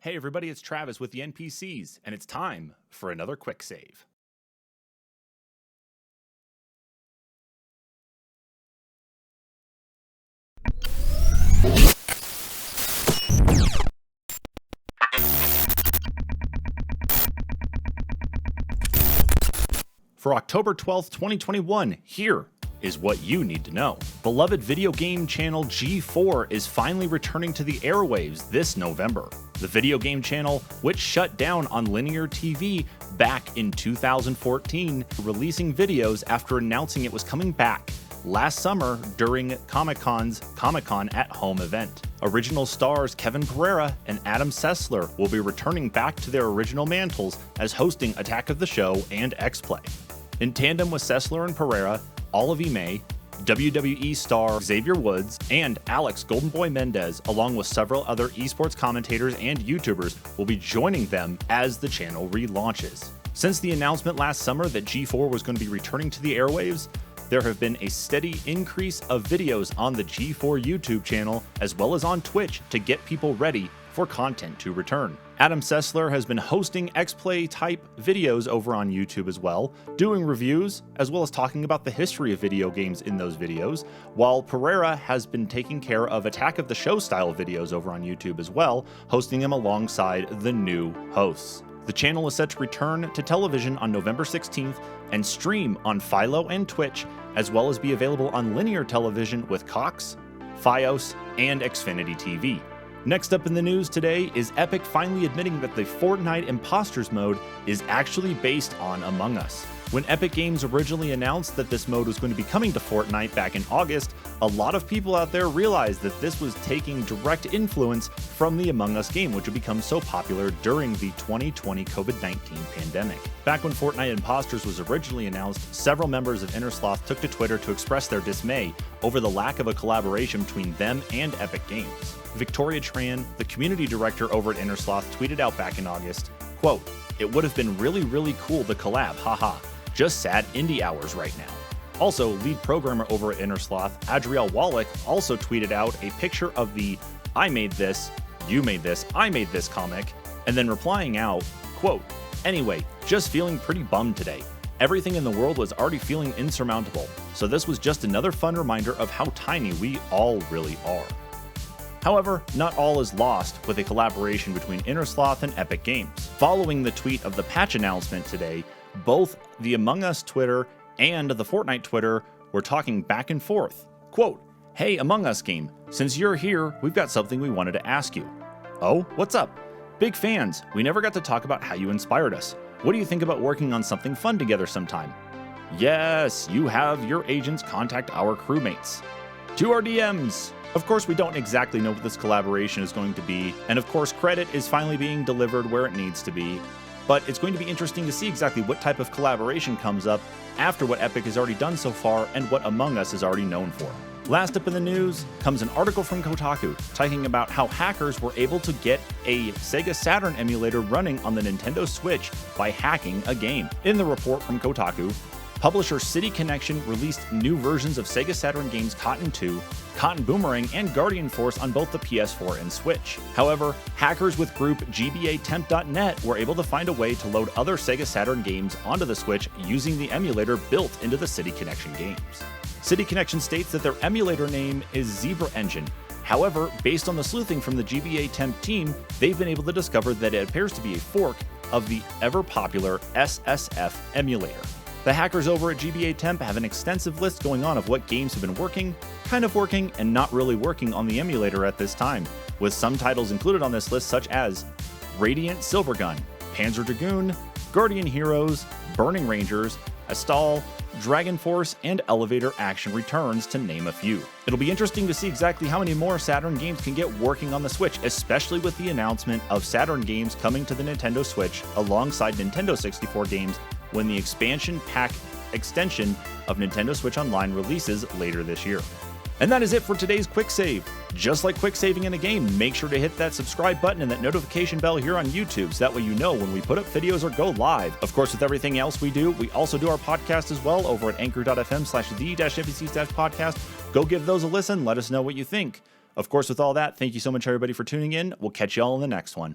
Hey everybody, it's Travis with the NPCs, and it's time for another quick save. For October 12th, 2021, here is what you need to know. Beloved video game channel G4 is finally returning to the airwaves this November. The video game channel, which shut down on linear TV back in 2014, releasing videos after announcing it was coming back last summer during Comic-Con's Comic-Con at Home event. Original stars Kevin Pereira and Adam Sessler will be returning back to their original mantles as hosting Attack of the Show and X-Play. In tandem with Sessler and Pereira, Olive May, WWE star Xavier Woods, and Alex Golden Boy Mendez, along with several other esports commentators and YouTubers, will be joining them as the channel relaunches. Since the announcement last summer that G4 was going to be returning to the airwaves, there have been a steady increase of videos on the G4 YouTube channel as well as on Twitch to get people ready for content to return. Adam Sessler has been hosting X-Play type videos over on YouTube as well, doing reviews as well as talking about the history of video games in those videos, while Pereira has been taking care of Attack of the Show style videos over on YouTube as well, hosting them alongside the new hosts. The channel is set to return to television on November 16th and stream on Philo and Twitch, as well as be available on linear television with Cox, Fios, and Xfinity TV. Next up in the news today is Epic finally admitting that the Fortnite Imposters mode is actually based on Among Us. When Epic Games originally announced that this mode was going to be coming to Fortnite back in August, a lot of people out there realized that this was taking direct influence from the Among Us game, which had become so popular during the 2020 COVID-19 pandemic. Back when Fortnite Imposters was originally announced, several members of Innersloth took to Twitter to express their dismay over the lack of a collaboration between them and Epic Games. Victoria Tran, the community director over at Innersloth, tweeted out back in August, quote, "It would have been really cool to collab, haha. Just sad indie hours right now." Also, lead programmer over at Innersloth, Adriel Wallach, also tweeted out a picture of the "I made this, you made this, I made this" comic, and then replying out, quote, "Anyway, just feeling pretty bummed today. Everything in the world was already feeling insurmountable, so this was just another fun reminder of how tiny we all really are." However, not all is lost with a collaboration between Innersloth and Epic Games. Following the tweet of the patch announcement today, both the Among Us Twitter and the Fortnite Twitter were talking back and forth. Quote, "Hey Among Us game, since you're here, we've got something we wanted to ask you." "Oh, what's up? Big fans, we never got to talk about how you inspired us. What do you think about working on something fun together sometime?" "Yes, you have your agents contact our crewmates." "To our DMs." Of course, we don't exactly know what this collaboration is going to be, and of course, credit is finally being delivered where it needs to be. But it's going to be interesting to see exactly what type of collaboration comes up after what Epic has already done so far and what Among Us is already known for. Last up in the news comes an article from Kotaku talking about how hackers were able to get a Sega Saturn emulator running on the Nintendo Switch by hacking a game. In the report from Kotaku, publisher City Connection released new versions of Sega Saturn games Cotton 2, Cotton Boomerang, and Guardian Force on both the PS4 and Switch. However, hackers with group GBAtemp.net were able to find a way to load other Sega Saturn games onto the Switch using the emulator built into the City Connection games. City Connection states that their emulator name is Zebra Engine. However, based on the sleuthing from the GBAtemp team, they've been able to discover that it appears to be a fork of the ever-popular SSF emulator. The hackers over at GBAtemp have an extensive list going on of what games have been working, kind of working, and not really working on the emulator at this time, with some titles included on this list such as Radiant Silvergun, Panzer Dragoon, Guardian Heroes, Burning Rangers, Astal, Dragon Force, and Elevator Action Returns, to name a few. It'll be interesting to see exactly how many more Saturn games can get working on the Switch, especially with the announcement of Saturn games coming to the Nintendo Switch alongside Nintendo 64 games when the expansion pack extension of Nintendo Switch Online releases later this year. And that is it for today's Quick Save. Just like quick saving in a game, make sure to hit that subscribe button and that notification bell here on YouTube so that way you know when we put up videos or go live. Of course, with everything else we do, we also do our podcast as well over at anchor.fm/the-npcs-podcast. Go give those a listen. Let us know what you think. Of course, with all that, thank you so much, everybody, for tuning in. We'll catch you all in the next one.